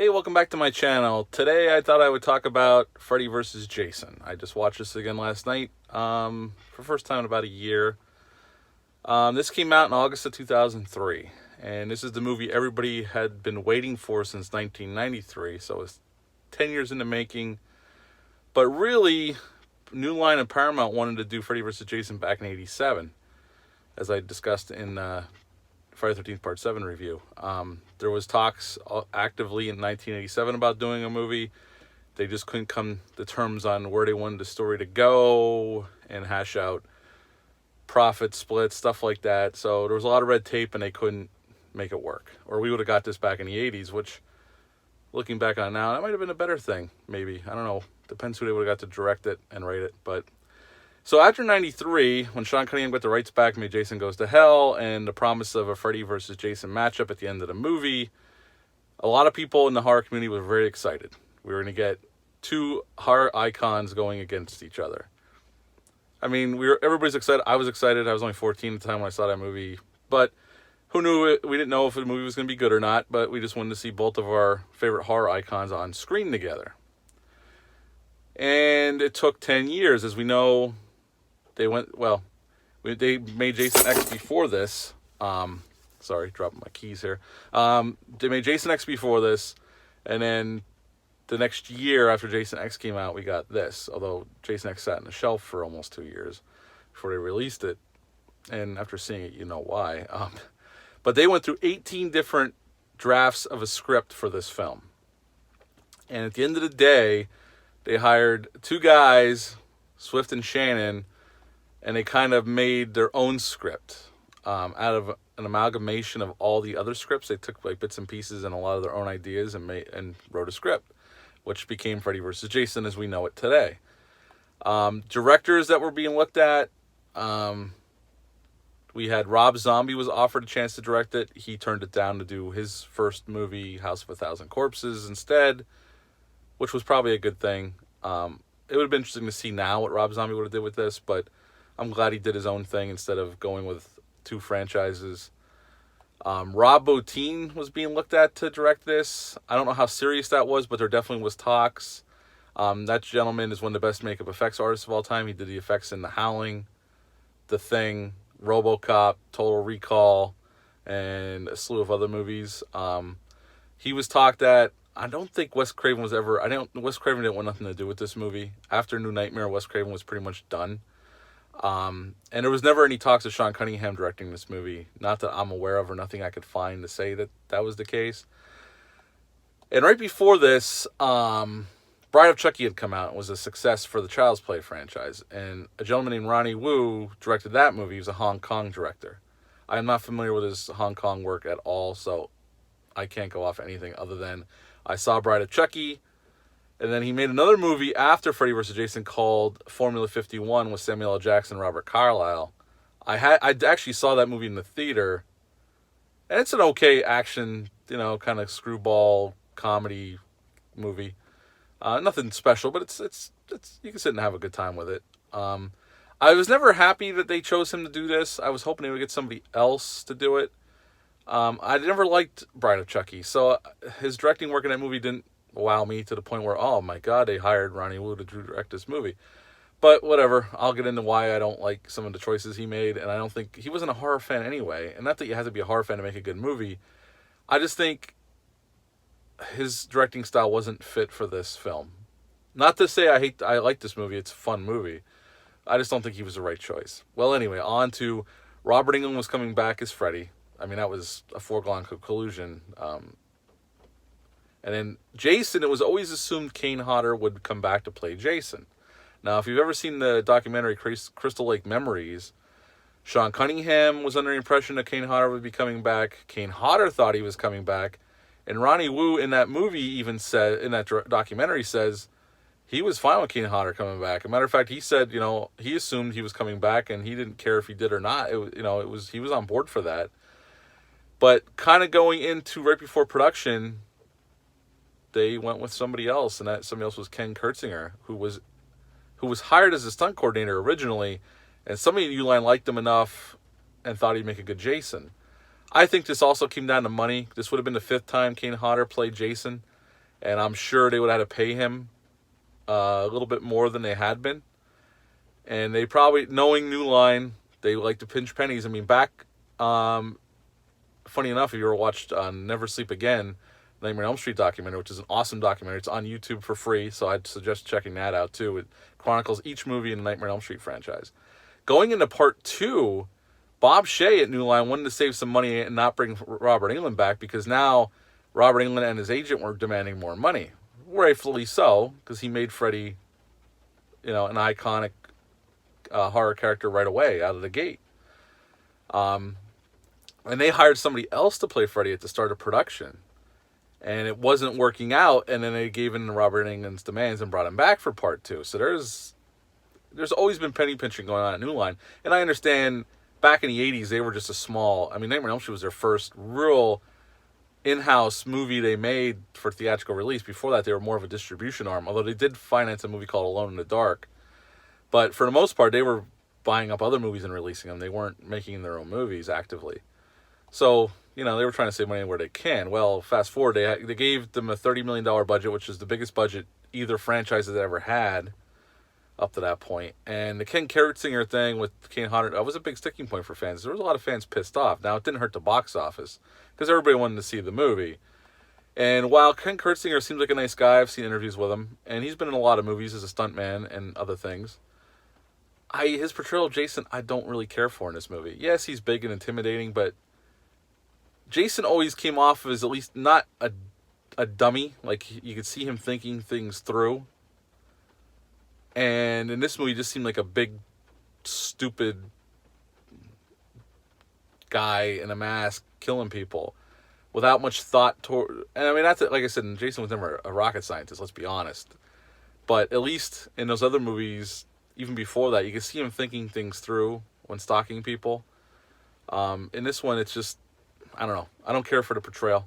Hey, welcome back to my channel. Today I thought I would talk about Freddy vs. Jason. I just watched this again last night for the first time in about a year. This came out in August of 2003, and this is the movie everybody had been waiting for since 1993, so it's 10 years in the making. But really, New Line and Paramount wanted to do Freddy vs. Jason back in 87, as I discussed in Friday the 13th Part 7 review. There was talks actively in 1987 about doing a movie. They just couldn't come to terms on where they wanted the story to go and hash out profit splits, stuff like that. So there was a lot of red tape and they couldn't make it work. Or we would have got this back in the 80s, which, looking back on it now, that might have been a better thing, maybe. I don't know. Depends who they would have got to direct it and write it. But so after 93, when Sean Cunningham got the rights back, made Jason Goes to Hell, and the promise of a Freddy versus Jason matchup at the end of the movie, a lot of people in the horror community were very excited. We were going to get two horror icons going against each other. I mean, everybody's excited. I was excited. I was only 14 at the time when I saw that movie. But who knew it? We didn't know if the movie was going to be good or not, but we just wanted to see both of our favorite horror icons on screen together. And it took 10 years. As we know, they made Jason X before this. Sorry, dropping my keys here. They made Jason X before this, and then the next year after Jason X came out, we got this. Although Jason X sat on the shelf for almost 2 years before they released it, and after seeing it, you know why. But they went through 18 different drafts of a script for this film, and at the end of the day, they hired two guys, Swift and Shannon, and they kind of made their own script out of an amalgamation of all the other scripts. They took like bits and pieces and a lot of their own ideas and wrote a script, which became Freddy vs. Jason as we know it today. Directors that were being looked at, we had Rob Zombie was offered a chance to direct it. He turned it down to do his first movie, House of a Thousand Corpses, instead, which was probably a good thing. It would have been interesting to see now what Rob Zombie would have did with this, but I'm glad he did his own thing instead of going with two franchises. Rob Bottin was being looked at to direct this. I don't know how serious that was, but there definitely was talks. That gentleman is one of the best makeup effects artists of all time. He did the effects in The Howling, The Thing, RoboCop, Total Recall, and a slew of other movies. He was talked at. I don't think Wes Craven was ever... Wes Craven didn't want nothing to do with this movie. After New Nightmare, Wes Craven was pretty much done. And there was never any talks of Sean Cunningham directing this movie. Not that I'm aware of, or nothing I could find to say that that was the case. And right before this, Bride of Chucky had come out and was a success for the Child's Play franchise. And a gentleman named Ronnie Wu directed that movie. He was a Hong Kong director. I'm not familiar with his Hong Kong work at all, so I can't go off anything other than I saw Bride of Chucky. And then he made another movie after Freddy vs. Jason called Formula 51 with Samuel L. Jackson and Robert Carlyle. I actually saw that movie in the theater. And it's an okay action, kind of screwball comedy movie. Nothing special, but it's you can sit and have a good time with it. I was never happy that they chose him to do this. I was hoping they would get somebody else to do it. I never liked Bride of Chucky, so his directing work in that movie didn't wow me to the point where, oh my god, they hired Ronnie Wu to direct this movie. But whatever, I'll get into why I don't like some of the choices he made, and I don't think... He wasn't a horror fan anyway, and not that you have to be a horror fan to make a good movie. I just think his directing style wasn't fit for this film. Not to say I like this movie, it's a fun movie. I just don't think he was the right choice. Well, anyway, on to Robert Englund was coming back as Freddy. I mean, that was a foregone conclusion. And then Jason, it was always assumed Kane Hodder would come back to play Jason. Now, if you've ever seen the documentary Crystal Lake Memories, Sean Cunningham was under the impression that Kane Hodder would be coming back. Kane Hodder thought he was coming back. And Ronnie Wu in that movie even said, in that documentary says, he was fine with Kane Hodder coming back. As a matter of fact, he said, he assumed he was coming back and he didn't care if he did or not. He was on board for that. But kind of going into right before production, they went with somebody else, and that somebody else was Ken Kurtzinger, who was hired as a stunt coordinator originally, and somebody at Uline liked him enough and thought he'd make a good Jason. I think this also came down to money. This would have been the fifth time Kane Hodder played Jason. and I'm sure they would have had to pay him a little bit more than they had been. And they probably, knowing New Line, they like to pinch pennies. I mean, back, funny enough, if you ever watched Never Sleep Again, Nightmare on Elm Street documentary, which is an awesome documentary. It's on YouTube for free, so I'd suggest checking that out too. It chronicles each movie in the Nightmare on Elm Street franchise. Going into part 2, Bob Shea at New Line wanted to save some money and not bring Robert Englund back, because now Robert Englund and his agent were demanding more money. Rightfully so, because he made Freddy, an iconic horror character right away out of the gate. And they hired somebody else to play Freddy at the start of production. And it wasn't working out, and then they gave in to Robert Englund's demands and brought him back for part 2. So there's always been penny pinching going on at New Line. And I understand back in the 80s, they were just a small... I mean, Nightmare on Elm Street was their first real in-house movie they made for theatrical release. Before that, they were more of a distribution arm, although they did finance a movie called Alone in the Dark. But for the most part, they were buying up other movies and releasing them. They weren't making their own movies actively. So, they were trying to save money where they can. Well, fast forward, they gave them a $30 million budget, which is the biggest budget either franchise has ever had up to that point. And the Ken Kertzinger thing with Kane Hodder, that was a big sticking point for fans. There was a lot of fans pissed off. Now, it didn't hurt the box office because everybody wanted to see the movie. And while Ken Kertzinger seems like a nice guy, I've seen interviews with him, and he's been in a lot of movies as a stuntman and other things. His portrayal of Jason, I don't really care for in this movie. Yes, he's big and intimidating, but Jason always came off as at least not a dummy. Like, you could see him thinking things through. And in this movie, he just seemed like a big, stupid guy in a mask killing people without much thought toward... And I mean, that's like I said, Jason was never a rocket scientist, let's be honest. But at least in those other movies, even before that, you could see him thinking things through when stalking people. In this one, it's just... I don't know. I don't care for the portrayal.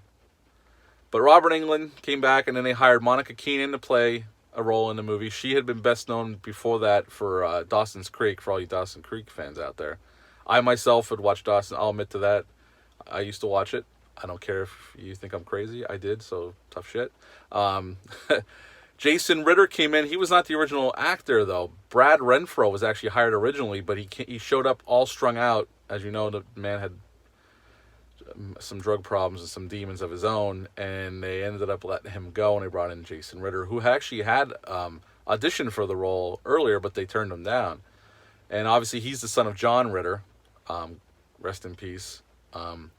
But Robert Englund came back, and then they hired Monica Keena to play a role in the movie. She had been best known before that for Dawson's Creek, for all you Dawson Creek fans out there. I myself had watched Dawson. I'll admit to that. I used to watch it. I don't care if you think I'm crazy. I did, so tough shit. Jason Ritter came in. He was not the original actor, though. Brad Renfro was actually hired originally, but he showed up all strung out. As you know, the man had some drug problems and some demons of his own, and they ended up letting him go, and they brought in Jason Ritter, who actually had auditioned for the role earlier, but they turned him down. And obviously he's the son of John Ritter, rest in peace. And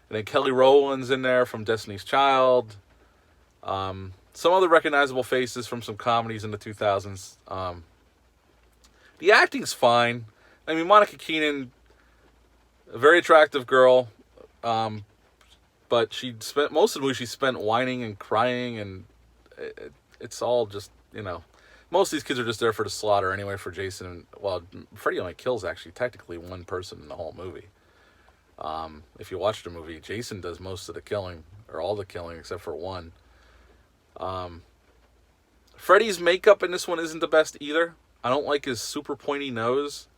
then Kelly Rowland's in there from Destiny's Child. Some other recognizable faces from some comedies in the 2000s. The acting's fine. I mean, Monica Keena, a very attractive girl, but she spent most of the movie she spent whining and crying, and it's all just, most of these kids are just there for the slaughter anyway for Jason. Well, Freddy only kills actually technically one person in the whole movie. If you watch the movie, Jason does most of the killing, or all the killing except for one. Freddy's makeup in this one isn't the best either. I don't like his super pointy nose.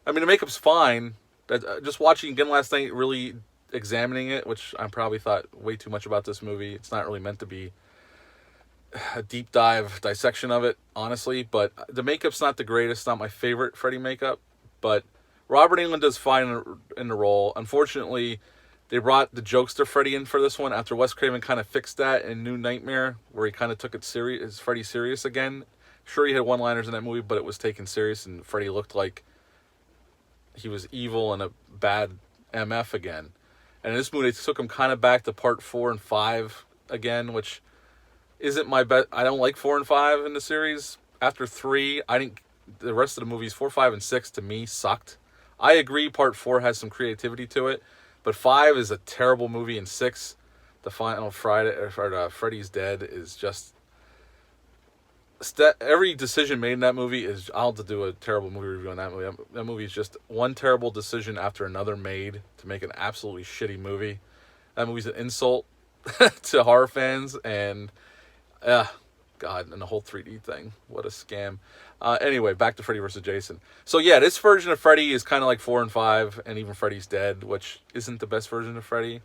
I mean, the makeup's fine. Just watching again last night, really examining it, which I probably thought way too much about this movie. It's not really meant to be a deep dive dissection of it, honestly. But the makeup's not the greatest. Not my favorite Freddy makeup. But Robert Englund does fine in the role. Unfortunately, they brought the jokester Freddy in for this one after Wes Craven kind of fixed that in New Nightmare, where he kind of took it serious, Freddy serious again. Sure, he had one-liners in that movie, but it was taken serious, and Freddy looked like he was evil and a bad MF again. And in this movie, they took him kind of back to part 4 and 5 again, which isn't my best. I don't like 4 and 5 in the series. After 3, the rest of the movies, 4, 5, and 6, to me, sucked. I agree part 4 has some creativity to it, but 5 is a terrible movie, and 6, the final Freddy's Dead, is just... Every decision made in that movie is... I'll have to do a terrible movie review on that movie. That movie is just one terrible decision after another made to make an absolutely shitty movie. That movie's an insult to horror fans, and... God, and the whole 3D thing. What a scam. Anyway, back to Freddy vs. Jason. So yeah, this version of Freddy is kind of like 4 and 5, and even Freddy's Dead, which isn't the best version of Freddy.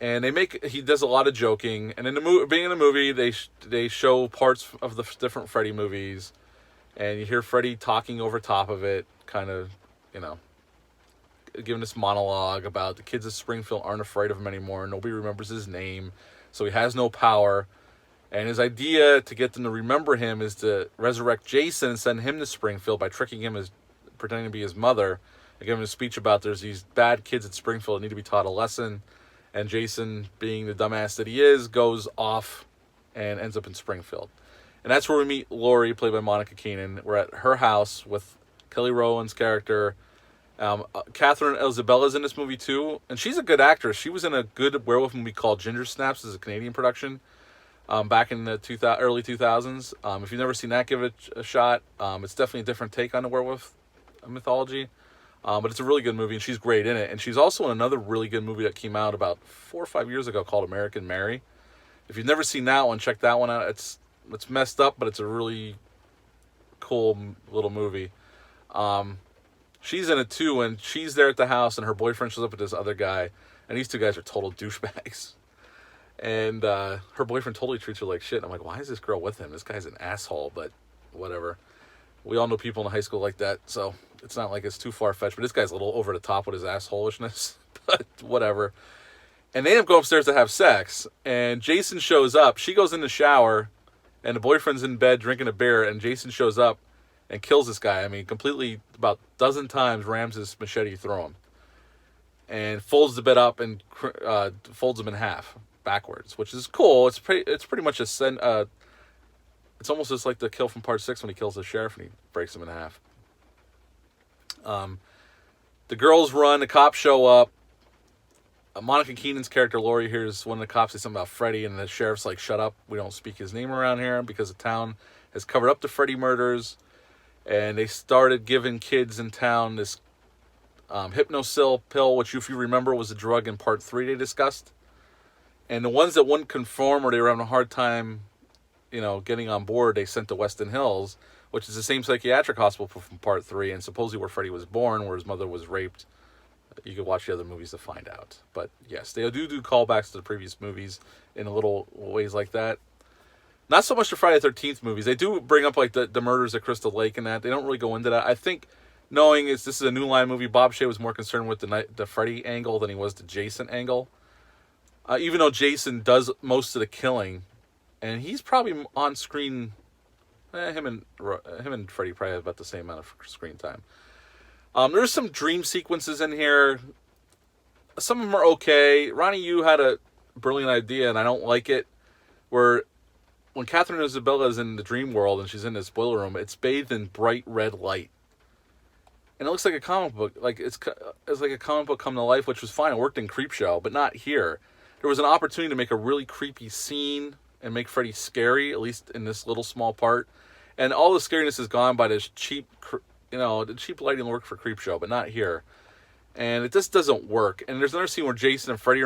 And he does a lot of joking. And in being in the movie, they show parts of the different Freddy movies, and you hear Freddy talking over top of it, kind of, you know, giving this monologue about the kids of Springfield aren't afraid of him anymore. Nobody remembers his name, so he has no power. And his idea to get them to remember him is to resurrect Jason and send him to Springfield by tricking him as pretending to be his mother, and give him a speech about there's these bad kids at Springfield that need to be taught a lesson. And Jason, being the dumbass that he is, goes off and ends up in Springfield. And that's where we meet Laurie, played by Monica Keenen. We're at her house with Kelly Rowland's character. Catherine Isabella's in this movie too, and she's a good actress. She was in a good werewolf movie called Ginger Snaps. It's a Canadian production back in the early 2000s. If you've never seen that, give it a shot. It's definitely a different take on the werewolf mythology, but it's a really good movie, and she's great in it. And she's also in another really good movie that came out about 4 or 5 years ago called American Mary. If you've never seen that one, check that one out. It's messed up, but it's a really cool little movie. She's in it too, and she's there at the house, and her boyfriend shows up with this other guy, and these two guys are total douchebags. And her boyfriend totally treats her like shit. I'm like, why is this girl with him? This guy's an asshole, but whatever. We all know people in high school like that, so it's not like it's too far-fetched, but this guy's a little over the top with his assholishness, but whatever. And they end up going upstairs to have sex, and Jason shows up. She goes in the shower, and the boyfriend's in bed drinking a beer, and Jason shows up and kills this guy. I mean, completely, about a dozen times rams his machete through him. And folds the bed up and folds him in half, backwards, which is cool. It's pretty much it's almost just like the kill from part 6 when he kills the sheriff and he breaks him in half. The girls run, the cops show up. Monica Keenan's character, Laurie, hears one of the cops say something about Freddy, and the sheriff's like, shut up, we don't speak his name around here, because the town has covered up the Freddy murders. And they started giving kids in town this Hypnosil pill, which, if you remember, was a drug in part 3 they discussed. And the ones that wouldn't conform, or they were having a hard time, getting on board, they sent to Weston Hills, which is the same psychiatric hospital from part 3, and supposedly where Freddy was born, where his mother was raped. You could watch the other movies to find out. But yes, they do callbacks to the previous movies in a little ways like that. Not so much the Friday the 13th movies. They do bring up like the murders at Crystal Lake and that. They don't really go into that. I think, knowing this is a New Line movie, Bob Shea was more concerned with the Freddy angle than he was the Jason angle. Even though Jason does most of the killing, and he's probably on screen. Him and Freddy probably have about the same amount of screen time. There's some dream sequences in here. Some of them are okay. Ronnie Yu had a brilliant idea, and I don't like it, where when Catherine Isabella is in the dream world and she's in this boiler room, it's bathed in bright red light. And it looks like a comic book. Like it's like a comic book come to life, which was fine. It worked in Creepshow, but not here. There was an opportunity to make a really creepy scene and make Freddy scary, at least in this little small part. And all the scariness is gone by this cheap, the cheap lighting worked for Creepshow, but not here. And it just doesn't work. And there's another scene where Jason and Freddy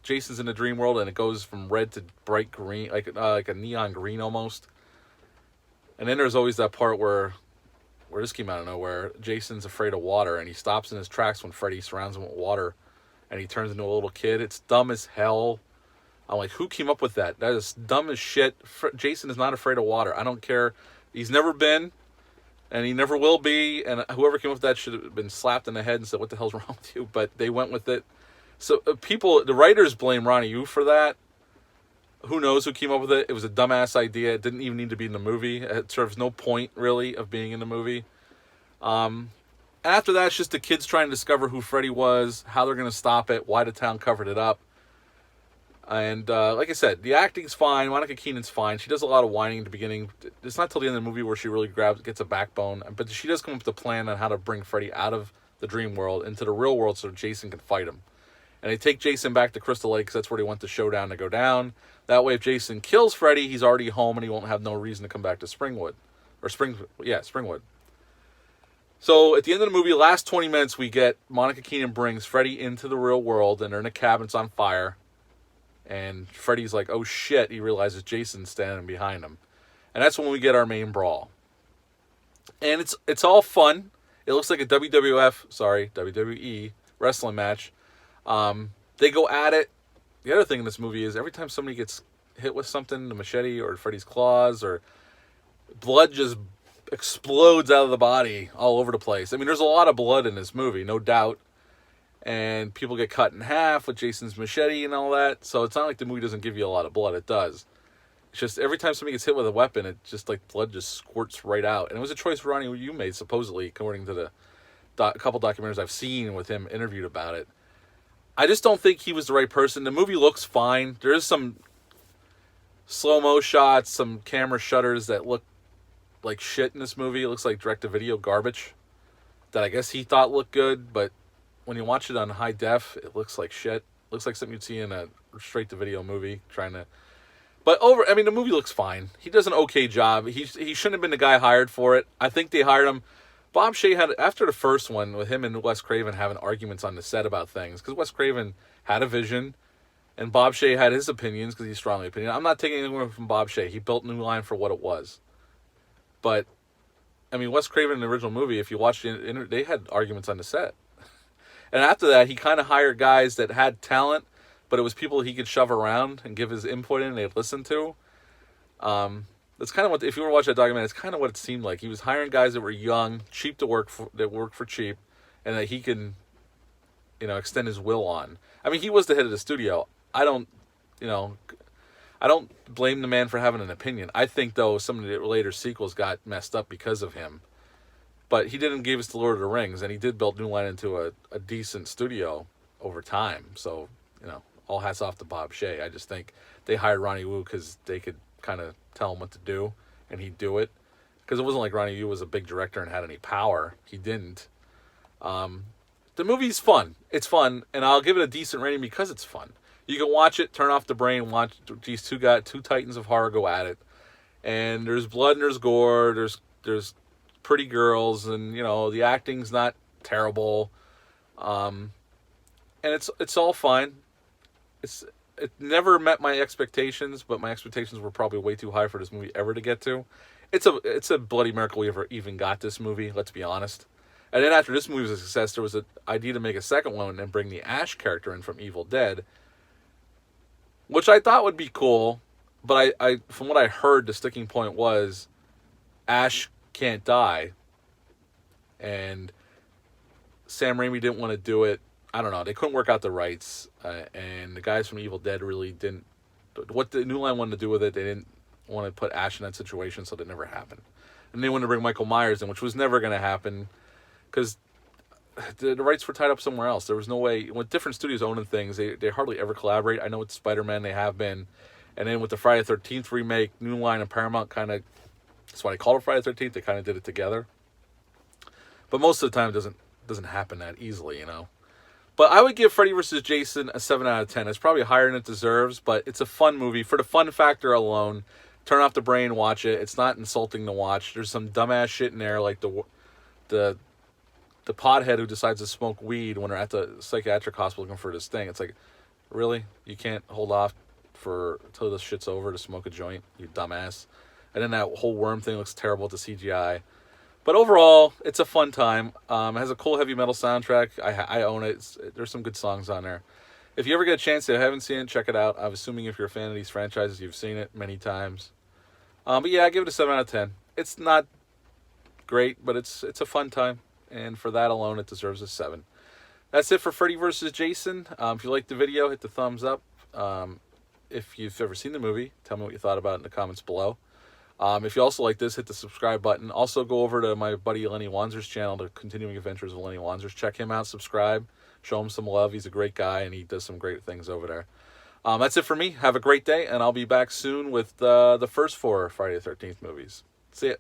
Jason's in the dream world, and it goes from red to bright green, like a neon green almost. And then there's always that part where this came out of nowhere. Jason's afraid of water, and he stops in his tracks when Freddy surrounds him with water, and he turns into a little kid. It's dumb as hell. I'm like, who came up with that? That is dumb as shit. Jason is not afraid of water. I don't care. He's never been. And he never will be, and whoever came up with that should have been slapped in the head and said, what the hell's wrong with you? But they went with it. So the writers blame Ronnie Yu for that. Who knows who came up with it? It was a dumbass idea. It didn't even need to be in the movie. It serves no point, really, of being in the movie. After that, it's just the kids trying to discover who Freddy was, how they're going to stop it, why the town covered it up. And like I said, the acting's fine. Monica Keenan's fine. She does a lot of whining at the beginning. It's not till the end of the movie where she really gets a backbone. But she does come up with a plan on how to bring Freddy out of the dream world into the real world so Jason can fight him. And they take Jason back to Crystal Lake because that's where they want the showdown to go down. That way, if Jason kills Freddy, he's already home and he won't have no reason to come back to Springwood. Springwood. So at the end of the movie, last 20 minutes, we get Monica Keenan brings Freddy into the real world, and they're in a cabin. It's on fire. And Freddy's like, oh shit, he realizes Jason's standing behind him. And that's when we get our main brawl. And it's all fun. It looks like a WWE wrestling match. They go at it. the other thing in this movie is every time somebody gets hit with something, the machete or Freddy's claws, or blood just explodes out of the body all over the place. I mean, there's a lot of blood in this movie, no doubt. And people get cut in half with Jason's machete and all that. So it's not like the movie doesn't give you a lot of blood. It does. It's just every time somebody gets hit with a weapon, it just like blood just squirts right out. And it was a choice Ronnie Yu made, supposedly, according to the couple documentaries I've seen with him interviewed about it. I just don't think he was the right person. The movie looks fine. There is some slow-mo shots, some camera shutters that look like shit in this movie. It looks like direct-to-video garbage that I guess he thought looked good, but when you watch it on high def, it looks like shit. It looks like something you'd see in a straight-to-video movie But the movie looks fine. He does an okay job. He shouldn't have been the guy hired for it. I think they hired him. Bob Shaye had, after the first one, with him and Wes Craven having arguments on the set about things, because Wes Craven had a vision, and Bob Shaye had his opinions, because he's strongly opinion. I'm not taking anything from Bob Shaye. He built New Line for what it was. But, Wes Craven in the original movie, if you watched it, they had arguments on the set. And after that, he kind of hired guys that had talent, but it was people he could shove around and give his input in and they'd listen to. That's kind of what, if you were to watch that documentary, it's kind of what it seemed like. He was hiring guys that were young, cheap to work for, that worked for cheap, and that he can, extend his will on. He was the head of the studio. I don't blame the man for having an opinion. I think, though, some of the later sequels got messed up because of him. But he didn't give us the Lord of the Rings, and he did build New Line into a decent studio over time. So, all hats off to Bob Shaye. I just think they hired Ronnie Wu because they could kind of tell him what to do, and he'd do it. Because it wasn't like Ronnie Wu was a big director and had any power. He didn't. The movie's fun. It's fun, and I'll give it a decent rating because it's fun. You can watch it, turn off the brain, watch these two titans of horror go at it. And there's blood and there's gore, there's pretty girls, and the acting's not terrible, and it's all fine. It never met my expectations, but my expectations were probably way too high for this movie ever to get to. It's a bloody miracle we ever even got this movie. Let's be honest. And then after this movie was a success, there was an idea to make a second one and bring the Ash character in from Evil Dead, which I thought would be cool. But I from what I heard, the sticking point was Ash can't die, and Sam Raimi didn't want to do it. I don't know. They couldn't work out the rights, and the guys from Evil Dead really didn't. What the New Line wanted to do with it, they didn't want to put Ash in that situation, so that never happened. And they wanted to bring Michael Myers in, which was never going to happen, because the rights were tied up somewhere else. There was no way. With different studios owning things, they hardly ever collaborate. I know with Spider-Man they have been, and then with the Friday the 13th remake, New Line and Paramount kind of. That's why they call it Friday the 13th. They kind of did it together. But most of the time, it doesn't happen that easily, But I would give Freddy vs. Jason a 7 out of 10. It's probably higher than it deserves, but it's a fun movie. For the fun factor alone, turn off the brain, watch it. It's not insulting to watch. There's some dumbass shit in there, like the pothead who decides to smoke weed when they're at the psychiatric hospital looking for this thing. It's like, really? You can't hold off until this shit's over to smoke a joint, you dumbass. And then that whole worm thing looks terrible with the CGI. But overall, it's a fun time. It has a cool heavy metal soundtrack. I own it. There's some good songs on there. If you ever get a chance, if you haven't seen it, check it out. I'm assuming if you're a fan of these franchises, you've seen it many times. But yeah, I give it a 7 out of 10. It's not great, but it's a fun time. And for that alone, it deserves a 7. That's it for Freddy vs. Jason. If you liked the video, hit the thumbs up. If you've ever seen the movie, tell me what you thought about it in the comments below. If you also like this, hit the subscribe button. Also, go over to my buddy Lenny Wanzer's channel, The Continuing Adventures of Lenny Wanzers. Check him out, subscribe, show him some love. He's a great guy, and he does some great things over there. That's it for me. Have a great day, and I'll be back soon with the first 4 Friday the 13th movies. See ya.